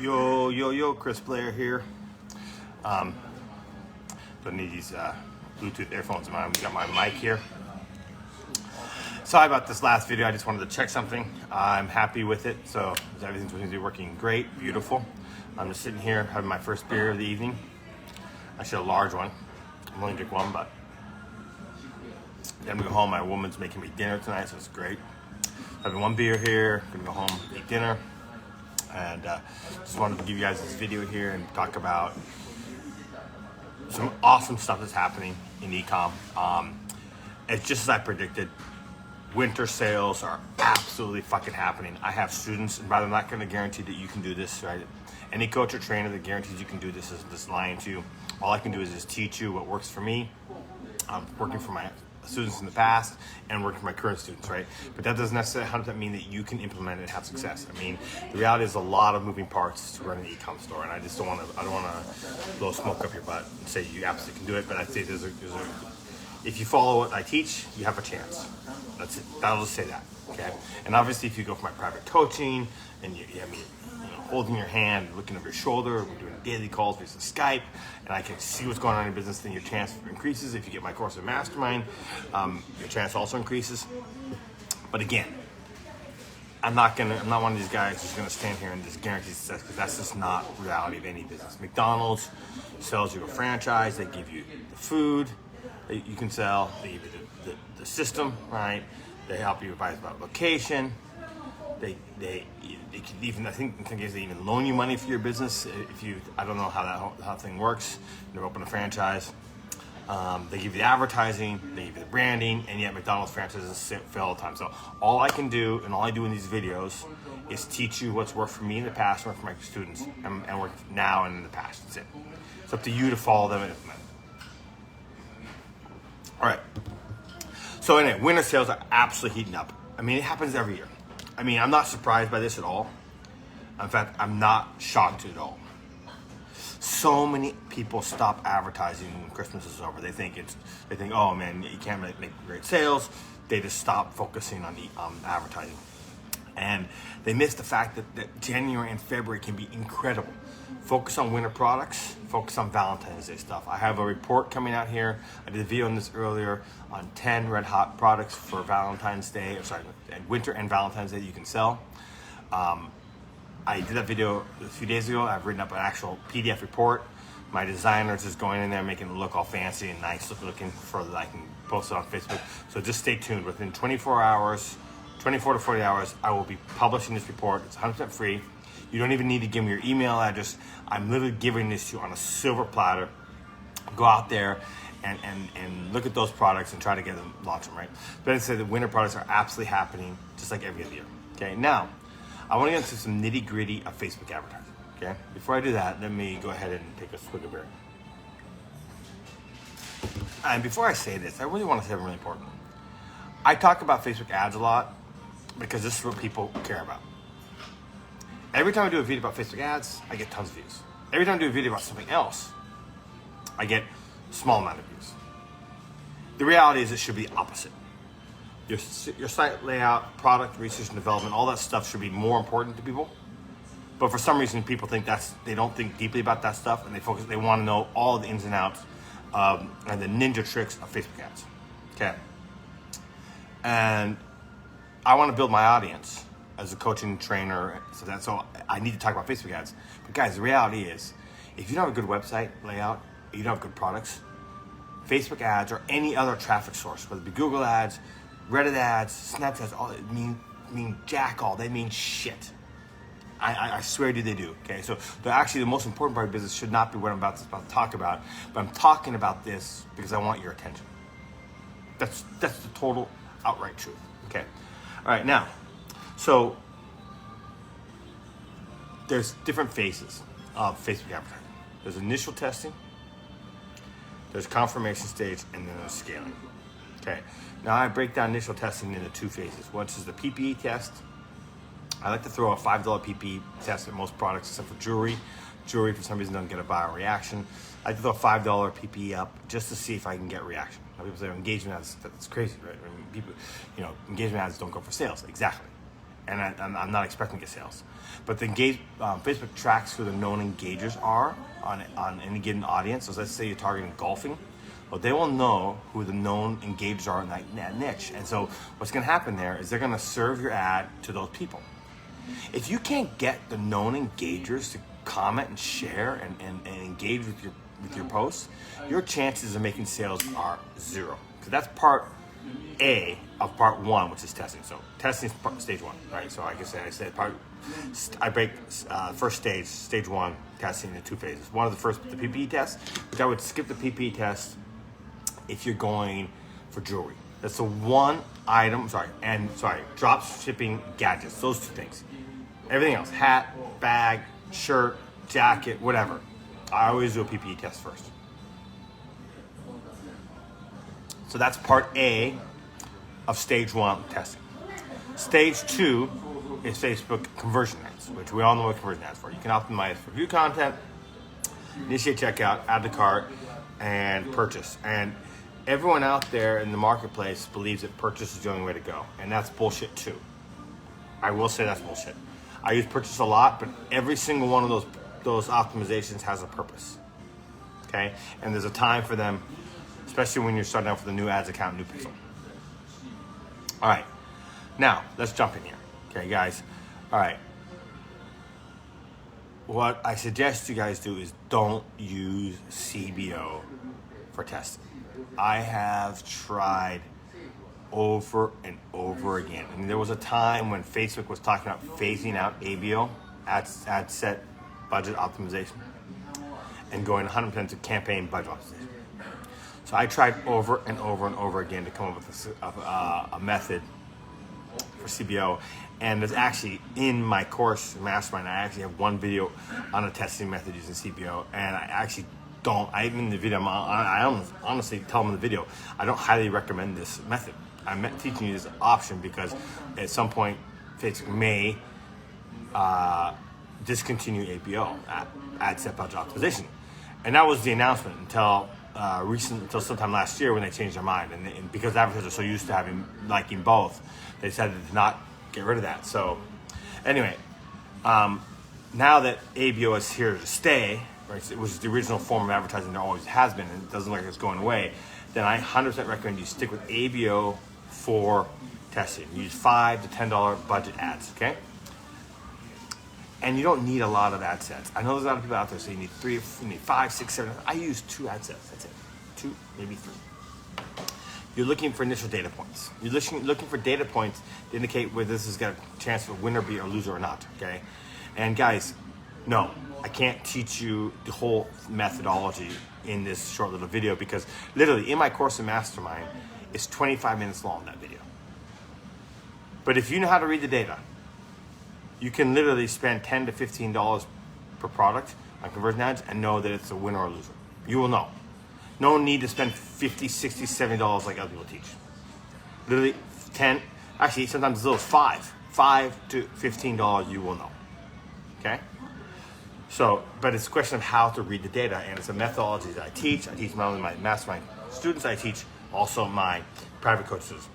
Yo, Chris Blair here. Don't need these Bluetooth earphones in mine. We got my mic here. Sorry about this last video. I just wanted to check something. I'm happy with it. So everything's going to be working great, beautiful. I'm just sitting here having my first beer of the evening. Actually, a large one. I'm only drink one, but then I'm gonna go home. My woman's making me dinner tonight, so it's great. Having one beer here. Gonna go home, eat dinner. And just wanted to give you guys this video here and talk about some awesome stuff that's happening in Ecom. It's just as I predicted. Winter sales are absolutely fucking happening. I have students, and rather I'm not going to guarantee that you can do this, right? Any coach or trainer that guarantees you can do this is just lying to you. All I can do is just teach you what works for me. I'm working for my students in the past and working for my current students, right? But that doesn't necessarily 100% mean that you can implement it and have success. I mean, the reality is a lot of moving parts to run an e-com store, and I just don't want to blow smoke up your butt and say you absolutely can do it. But I'd say if you follow what I teach, you have a chance. That's it. That'll just say that, okay? And obviously, if you go for my private coaching and you have me, holding your hand, looking over your shoulder, we're doing daily calls via Skype, and I can see what's going on in your business, then your chance increases. If you get my course of Mastermind, your chance also increases. But again, I'm not one of these guys who's gonna stand here and just guarantee success, because that's just not reality of any business. McDonald's sells you a franchise. They give you the food that you can sell. They give you the system, right? They help you advise about location. They can even, I think in some cases, they even loan you money for your business. I don't know how that thing works. You open a franchise. They give you the advertising, they give you the branding, and yet McDonald's franchises fail all the time. So all I can do, and all I do in these videos, is teach you what's worked for me in the past, worked for my students, and worked now and in the past. That's it. It's up to you to follow them and implement. All right. So anyway, winter sales are absolutely heating up. I mean, it happens every year. I mean, I'm not surprised by this at all. In fact, I'm not shocked at all. So many people stop advertising when Christmas is over. They think, oh man, you can't make great sales. They just stop focusing on the advertising. And they miss the fact that January and February can be incredible. Focus on winter products, focus on Valentine's Day stuff. I have a report coming out here. I did a video on this earlier on 10 red hot products for Valentine's Day, winter and Valentine's Day that you can sell. I did that video a few days ago. I've written up an actual PDF report. My designer is just going in there, making it look all fancy and nice looking so that I can post it on Facebook. So just stay tuned. Within 24 to 40 hours, I will be publishing this report. It's 100% free. You don't even need to give me your email address. I'm literally giving this to you on a silver platter. Go out there and look at those products and try to get them, launch them, right? But I said the winter products are absolutely happening just like every other year. Okay, now I want to get into some nitty gritty of Facebook advertising. Okay, before I do that, let me go ahead and take a swig of beer. And before I say this, I really want to say something really important. I talk about Facebook ads a lot because this is what people care about. Every time I do a video about Facebook ads, I get tons of views. Every time I do a video about something else, I get a small amount of views. The reality is it should be the opposite. Your site layout, product research and development, all that stuff should be more important to people. But for some reason, people think they don't think deeply about that stuff, and they want to know all the ins and outs and the ninja tricks of Facebook ads. Okay. And I want to build my audience as a coaching trainer, so I need to talk about Facebook ads. But guys, the reality is, if you don't have a good website layout, you don't have good products, Facebook ads or any other traffic source, whether it be Google ads, Reddit ads, Snapchat ads, all mean jack all. They mean shit. I swear to you they do. Okay, so actually the most important part of business should not be what I'm about to talk about, but I'm talking about this because I want your attention. That's the total outright truth. Okay, all right now. So there's different phases of Facebook advertising. There's initial testing, there's confirmation stage, and then there's scaling. Okay, now I break down initial testing into two phases. One is the PPE test. I like to throw a $5 PPE test at most products except for jewelry. Jewelry, for some reason, doesn't get a viral reaction. I like to throw a $5 PPE up just to see if I can get reaction. Now, people say engagement ads, that's crazy, right? I mean, people, engagement ads don't go for sales. Exactly. and I'm not expecting to get sales. But the Facebook tracks who the known engagers are on any given audience. So let's say you're targeting golfing. Well, they will know who the known engagers are in that niche. And so what's going to happen there is they're going to serve your ad to those people. If you can't get the known engagers to comment and share and engage with your posts, your chances of making sales are zero. Because that's part A of part one, which is testing. So testing is stage one, right? So like I said, I break first stage one, testing into two phases. One of the first, the PPE test, which I would skip the PPE test if you're going for jewelry. That's the one item, drop shipping gadgets, those two things. Everything else, hat, bag, shirt, jacket, whatever. I always do a PPE test first. So that's part A of stage one testing. Stage two is Facebook conversion ads, which we all know what conversion ads for. You can optimize for view content, initiate checkout, add to cart, and purchase. And everyone out there in the marketplace believes that purchase is the only way to go, and that's bullshit too. I will say that's bullshit. I use purchase a lot, but every single one of those optimizations has a purpose. Okay, and there's a time for them, especially when you're starting out with a new ads account, new pixel. All right, now let's jump in here. Okay, guys. All right. What I suggest you guys do is don't use CBO for testing. I have tried over and over again. I mean, there was a time when Facebook was talking about phasing out ABO, ad set budget optimization, and going 100% to campaign budget optimization. So I tried over and over and over again to come up with a method for CBO. And there's actually, in my course, Mastermind, I actually have one video on a testing method using CBO. And I actually even in the video, I honestly tell them in the video, I don't highly recommend this method. I'm teaching you this option because at some point, Facebook may discontinue ABO, ad set budget optimization. And that was the announcement until sometime last year when they changed their mind. And because advertisers are so used to liking both, they decided to not get rid of that. So anyway, now that ABO is here to stay, right, which is the original form of advertising there always has been, and it doesn't look like it's going away, then I 100% recommend you stick with ABO for testing. Use $5 to $10 budget ads, okay? And you don't need a lot of ad sets. I know there's a lot of people out there say you need 3, you need 5, 6, 7. I use 2 ad sets. That's it. 2, maybe 3. You're looking for initial data points. You're looking for data points to indicate whether this has got a chance for win or be or loser or not. Okay. And guys, no, I can't teach you the whole methodology in this short little video because literally in my course in Mastermind, it's 25 minutes long, that video. But if you know how to read the data, you can literally spend $10 to $15 per product on conversion ads and know that it's a winner or a loser. You will know. No need to spend $50, $60, $70 like other people teach. Literally 10, actually sometimes as little as $5 to $15 you will know. Okay? So, but it's a question of how to read the data, and it's a methodology that I teach. I teach not only my Mastermind students, I teach also my private coaches.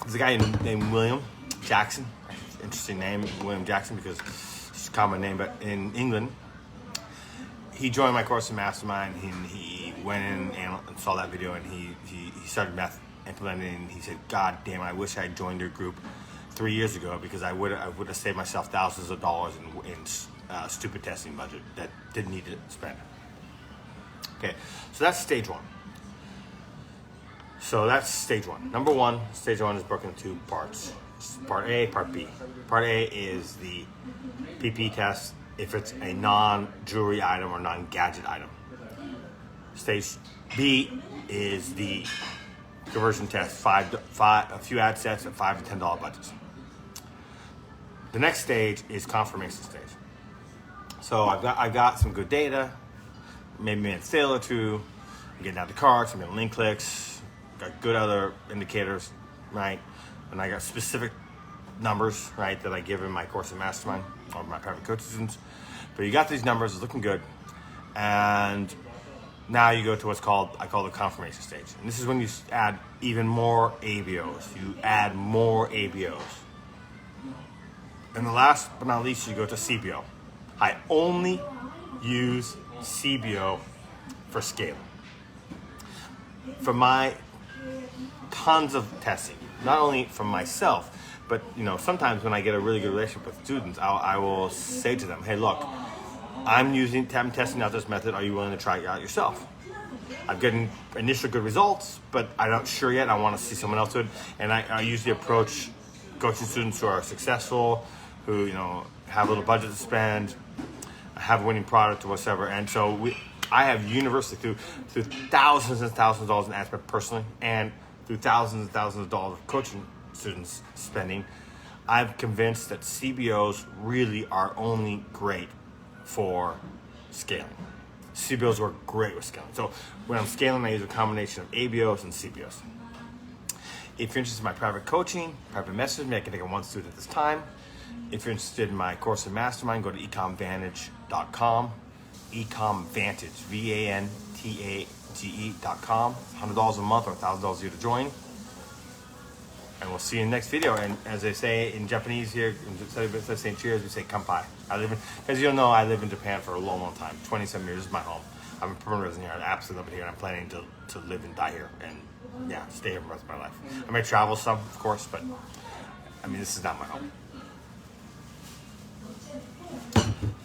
There's a guy named William Jackson. Interesting name, William Jackson, because it's a common name, but in England, he joined my course in Mastermind. He went in and saw that video, and he started implementing, and he said, God damn, I wish I had joined your group 3 years ago because I would have saved myself thousands of dollars in stupid testing budget that didn't need to spend. Okay, so that's stage one. So that's stage one. Number one, stage one is broken into 2 parts. Part A, part B. Part A is the PP test if it's a non-jewelry item or non-gadget item. Stage B is the conversion test, a few ad sets at $5 to $10 budgets. The next stage is confirmation stage. So I've got some good data, maybe made a sale or 2, I'm getting out the carts, I'm getting link clicks, got good other indicators, right? And I got specific numbers, right, that I give in my course in Mastermind or my private coaching students. But you got these numbers, it's looking good. And Now you go to what's called, I call the confirmation stage. And this is when you add even more ABOs. You add more ABOs. And the last but not least, you go to CBO. I only use CBO for scaling. For my tons of testing, not only from myself, but sometimes when I get a really good relationship with students, I will say to them, hey, look, I'm testing out this method. Are you willing to try it out yourself? I'm getting initial good results, but I'm not sure yet. I want to see someone else do it. And I usually approach coaching students who are successful, who have a little budget to spend, have a winning product or whatever. And so I have universally through thousands and thousands of dollars in ad spend personally, and through thousands and thousands of dollars of coaching students spending, I've convinced that CBOs really are only great for scaling. CBOs work great with scaling. So when I'm scaling, I use a combination of ABOs and CBOs. If you're interested in my private coaching, private message me. I can take it one student at this time. If you're interested in my course and mastermind, go to ecomvantage.com. Ecomvantage, VANTAGE.com. $100 a month or $1,000 a year to join. And we'll see you in the next video. And as they say in Japanese here, instead of saying cheers, we say kanpai. As you'll know, I live in Japan for a long, long time. 27 years is my home. I'm a permanent resident here. I absolutely love it here. And I'm planning to live and die here. And stay here for the rest of my life. I may travel some, of course, but this is not my home.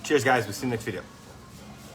Cheers, guys. We'll see you in the next video.